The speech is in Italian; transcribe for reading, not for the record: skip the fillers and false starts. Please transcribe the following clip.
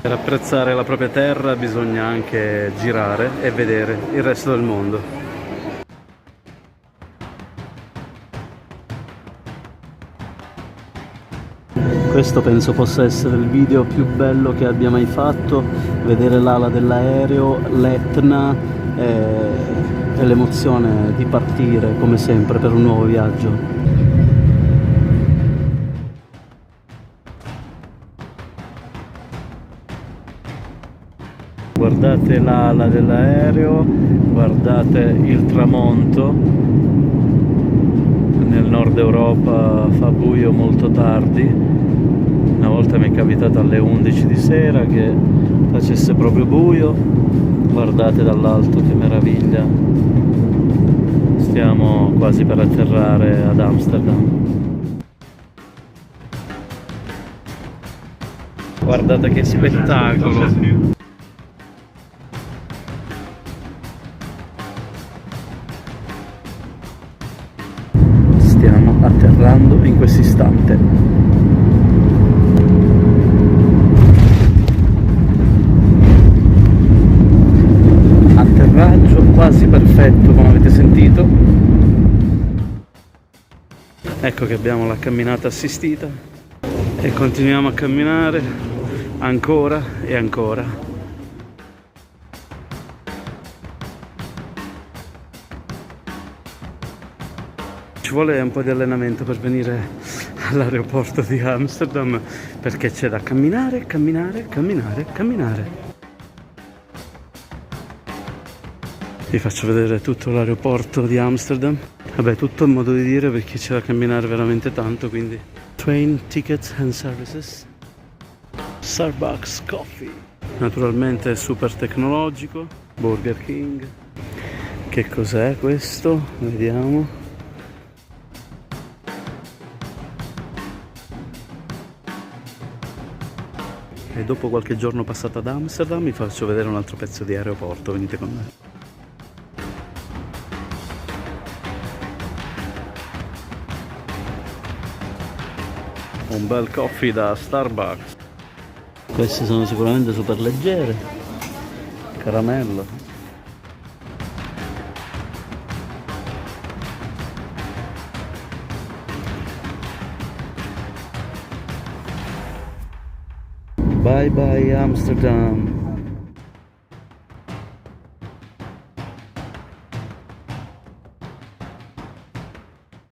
Per apprezzare la propria terra bisogna anche girare e vedere il resto del mondo. Questo penso possa essere il video più bello che abbia mai fatto, vedere l'ala dell'aereo, l'Etna e l'emozione di partire come sempre per un nuovo viaggio. Guardate l'ala dell'aereo, guardate il tramonto. Nel nord Europa fa buio molto tardi. Una volta mi è capitato alle 11 di sera che facesse proprio buio. Guardate dall'alto che meraviglia. Stiamo quasi per atterrare ad Amsterdam. Guardate che spettacolo! Stiamo atterrando in questo istante. Atterraggio quasi perfetto, come avete sentito. Ecco che abbiamo la camminata assistita e continuiamo a camminare ancora e ancora. Ci vuole un po' di allenamento per venire all'aeroporto di Amsterdam perché c'è da camminare, camminare, camminare, camminare. Vi faccio vedere tutto l'aeroporto di Amsterdam. Vabbè, tutto un modo di dire perché c'è da camminare veramente tanto, quindi train tickets and services. Starbucks Coffee. Naturalmente è super tecnologico. Burger King. Che cos'è questo? Vediamo. E dopo qualche giorno passato ad Amsterdam vi faccio vedere un altro pezzo di aeroporto, venite con me. Un bel coffee da Starbucks. Queste sono sicuramente super leggere. Caramello. Bye bye Amsterdam.